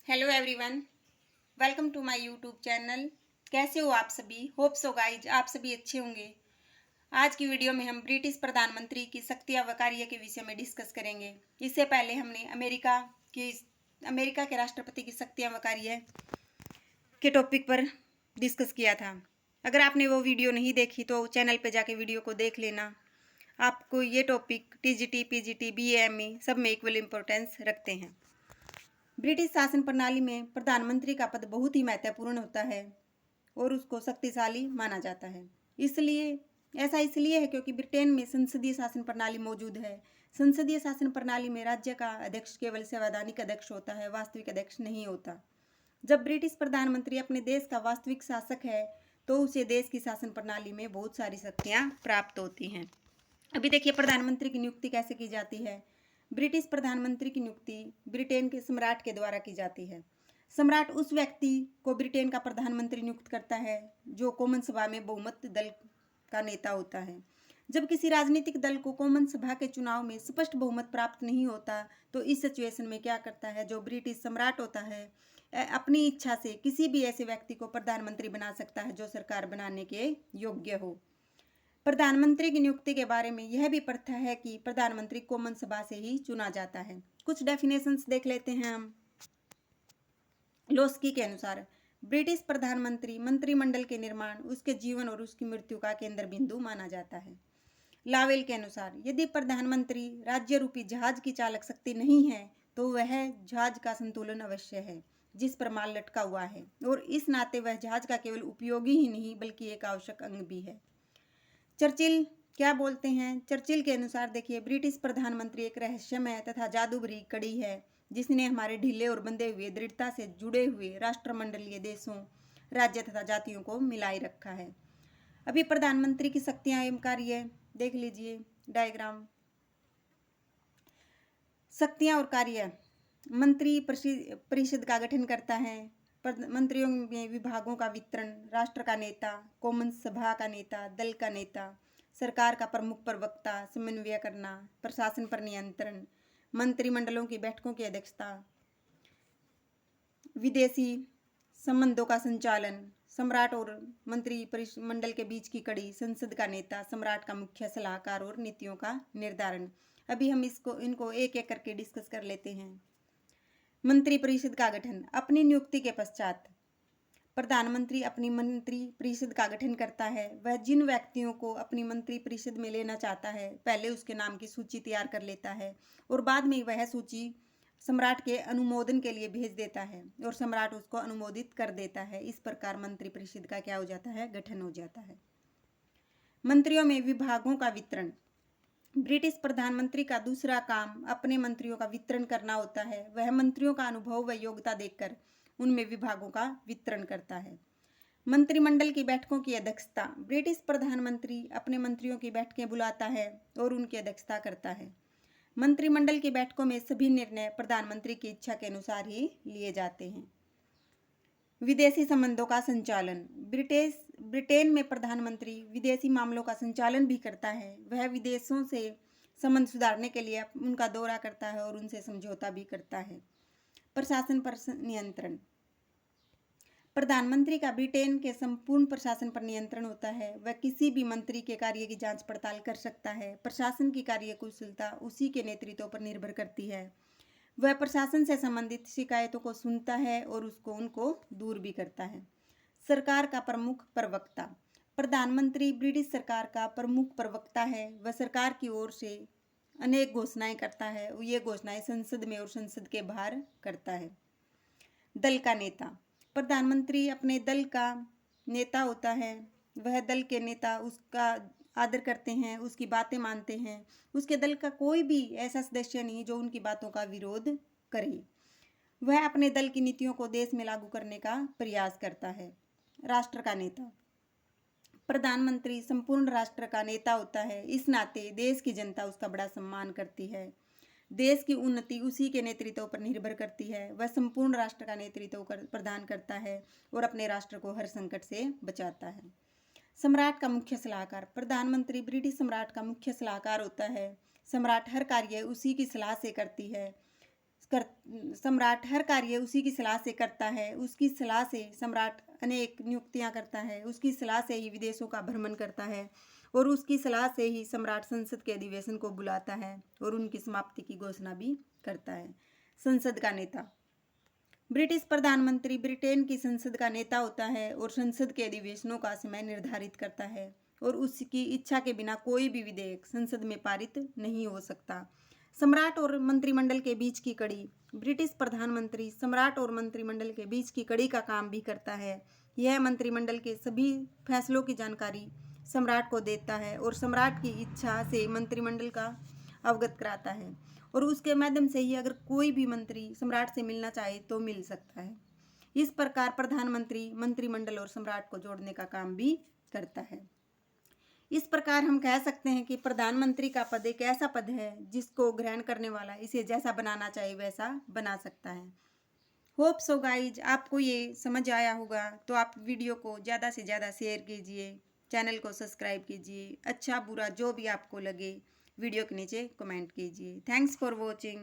Hello everyone, welcome to my YouTube channel. कैसे हो आप सभी? होप सो गाइज आप सभी अच्छे होंगे। आज की वीडियो में हम ब्रिटिश प्रधानमंत्री की शक्तियाँ व कार्य के विषय में डिस्कस करेंगे। इससे पहले हमने अमेरिका के राष्ट्रपति की शक्तियाँ व कार्य के टॉपिक पर डिस्कस किया था। अगर आपने वो वीडियो नहीं देखी तो चैनल पर जाके वीडियो को देख लेना। आपको ये टॉपिक टीजीटी, पीजीटी, बीएमई सब में इक्वल इम्पोर्टेंस रखते हैं। ब्रिटिश शासन प्रणाली में प्रधानमंत्री का पद बहुत ही महत्वपूर्ण होता है और उसको शक्तिशाली माना जाता है। इसलिए है क्योंकि ब्रिटेन में संसदीय शासन प्रणाली मौजूद है। संसदीय शासन प्रणाली में राज्य का अध्यक्ष केवल संवैधानिक अध्यक्ष होता है, वास्तविक अध्यक्ष नहीं होता। जब ब्रिटिश प्रधानमंत्री अपने देश का वास्तविक शासक है तो उसे देश की शासन प्रणाली में बहुत सारी शक्तियाँ प्राप्त होती हैं। अभी देखिए प्रधानमंत्री की नियुक्ति कैसे की जाती है। ब्रिटिश प्रधानमंत्री की नियुक्ति ब्रिटेन के सम्राट के द्वारा की जाती है। सम्राट उस व्यक्ति को ब्रिटेन का प्रधानमंत्री नियुक्त करता है जो कॉमन सभा में बहुमत दल का नेता होता है। जब किसी राजनीतिक दल को कॉमन सभा के चुनाव में स्पष्ट बहुमत प्राप्त नहीं होता तो इस सिचुएशन में क्या करता है, जो ब्रिटिश सम्राट होता है अपनी इच्छा से किसी भी ऐसे व्यक्ति को प्रधानमंत्री बना सकता है जो सरकार बनाने के योग्य हो। प्रधानमंत्री की नियुक्ति के बारे में यह भी प्रथा है कि प्रधानमंत्री कॉमन सभा से ही चुना जाता है। कुछ डेफिनेशंस देख लेते हैं हम। लोस्की के अनुसार ब्रिटिश प्रधानमंत्री मंत्रिमंडल के निर्माण, उसके जीवन और उसकी मृत्यु का केंद्र बिंदु माना जाता है। लावेल के अनुसार यदि प्रधानमंत्री राज्य रूपी जहाज की चालक शक्ति नहीं है तो वह जहाज का संतुलन अवश्य है जिस पर माल लटका हुआ है, और इस नाते वह जहाज का केवल उपयोगी ही नहीं बल्कि एक आवश्यक अंग भी है। चर्चिल क्या बोलते हैं? चर्चिल के अनुसार देखिए, ब्रिटिश प्रधानमंत्री एक रहस्यमय तथा जादू भरी कड़ी है जिसने हमारे ढीले और बंधे हुए दृढ़ता से जुड़े हुए राष्ट्रमंडलीय देशों, राज्य तथा जातियों को मिलाए रखा है। अभी प्रधानमंत्री की शक्तियां एवं कार्य देख लीजिए डायग्राम। शक्तियां और कार्य। मंत्री परिषद का गठन करता है। मंत्रियों में विभागों का वितरण, राष्ट्र का नेता, कॉमन सभा का नेता, दल का नेता, सरकार का प्रमुख प्रवक्ता, समन्वय करना, प्रशासन पर नियंत्रण, मंत्रिमंडलों की बैठकों की अध्यक्षता, विदेशी संबंधों का संचालन, सम्राट और मंत्रिमंडल के बीच की कड़ी, संसद का नेता, सम्राट का मुख्य सलाहकार और नीतियों का निर्धारण। अभी हम इनको एक एक करके डिस्कस कर लेते हैं। मंत्रिपरिषद का गठन। अपनी नियुक्ति के पश्चात प्रधानमंत्री अपनी मंत्रिपरिषद का गठन करता है। वह जिन व्यक्तियों को अपनी मंत्रिपरिषद में लेना चाहता है पहले उसके नाम की सूची तैयार कर लेता है और बाद में वह सूची सम्राट के अनुमोदन के लिए भेज देता है और सम्राट उसको अनुमोदित कर देता है। इस प्रकार मंत्रिपरिषद का क्या हो जाता है? गठन हो जाता है। मंत्रियों में विभागों का वितरण। ब्रिटिश प्रधानमंत्री का दूसरा काम अपने मंत्रियों का वितरण करना होता है। वह मंत्रियों का अनुभव व योग्यता देखकर उनमें विभागों का वितरण करता है। मंत्रिमंडल की बैठकों की अध्यक्षता। ब्रिटिश प्रधानमंत्री अपने मंत्रियों की बैठकें बुलाता है और उनकी अध्यक्षता करता है। मंत्रिमंडल की बैठकों में सभी निर्णय प्रधानमंत्री की इच्छा के अनुसार ही लिए जाते हैं। विदेशी संबंधों का संचालन। ब्रिटेन में प्रधानमंत्री विदेशी मामलों का संचालन भी करता है। वह विदेशों से संबंध सुधारने के लिए उनका दौरा करता है और उनसे समझौता भी करता है। प्रशासन पर नियंत्रण। प्रधानमंत्री का ब्रिटेन के संपूर्ण प्रशासन पर नियंत्रण होता है। वह किसी भी मंत्री के कार्य की जांच पड़ताल कर सकता है। प्रशासन की कार्यकुशलता उसी के नेतृत्व पर निर्भर करती है। वह प्रशासन से संबंधित शिकायतों को सुनता है और उनको दूर भी करता है। सरकार का प्रमुख प्रवक्ता। प्रधानमंत्री ब्रिटिश सरकार का प्रमुख प्रवक्ता है। वह सरकार की ओर से अनेक घोषणाएं करता है। ये घोषणाएं संसद में और संसद के बाहर करता है। दल का नेता। प्रधानमंत्री अपने दल का नेता होता है। वह दल के नेता उसका आदर करते हैं, उसकी बातें मानते हैं। उसके दल का कोई भी ऐसा सदस्य नहीं जो उनकी बातों का विरोध करे। वह अपने दल की नीतियों को देश में लागू करने का प्रयास करता है। राष्ट्र का नेता। प्रधानमंत्री संपूर्ण राष्ट्र का नेता होता है। इस नाते देश की जनता उसका बड़ा सम्मान करती है। देश की उन्नति उसी के नेतृत्व पर निर्भर करती है। वह संपूर्ण राष्ट्र का नेतृत्व प्रदान करता है और अपने राष्ट्र को हर संकट से बचाता है। सम्राट का मुख्य सलाहकार। प्रधानमंत्री ब्रिटिश सम्राट का मुख्य सलाहकार होता है। सम्राट हर कार्य उसी की सलाह से करती है। सम्राट हर कार्य उसी की सलाह से करता है। उसकी सलाह से सम्राट अनेक नियुक्तियां करता है। उसकी सलाह से ही विदेशों का भ्रमण करता है और उसकी सलाह से ही सम्राट संसद के अधिवेशन को बुलाता है और उनकी समाप्ति की घोषणा भी करता है। संसद का नेता। ब्रिटिश प्रधानमंत्री ब्रिटेन की संसद का नेता होता है और संसद के अधिवेशनों का समय निर्धारित करता है और उसकी इच्छा के बिना कोई भी विधेयक संसद में पारित नहीं हो सकता। सम्राट और मंत्रिमंडल के बीच की कड़ी। ब्रिटिश प्रधानमंत्री सम्राट और मंत्रिमंडल के बीच की कड़ी का काम भी करता है। यह मंत्रिमंडल के सभी फैसलों की जानकारी सम्राट को देता है और सम्राट की इच्छा से मंत्रिमंडल का अवगत कराता है और उसके माध्यम से ही अगर कोई भी मंत्री सम्राट से मिलना चाहे तो मिल सकता है। इस प्रकार प्रधानमंत्री मंत्रिमंडल और सम्राट को जोड़ने का काम भी करता है। इस प्रकार हम कह सकते हैं कि प्रधानमंत्री का पद एक ऐसा पद है जिसको ग्रहण करने वाला इसे जैसा बनाना चाहे वैसा बना सकता है। होप सो गाइज आपको ये समझ आया होगा, तो आप वीडियो को ज़्यादा से ज़्यादा शेयर कीजिए, चैनल को सब्सक्राइब कीजिए। अच्छा बुरा जो भी आपको लगे वीडियो के नीचे कमेंट कीजिए। Thanks for watching.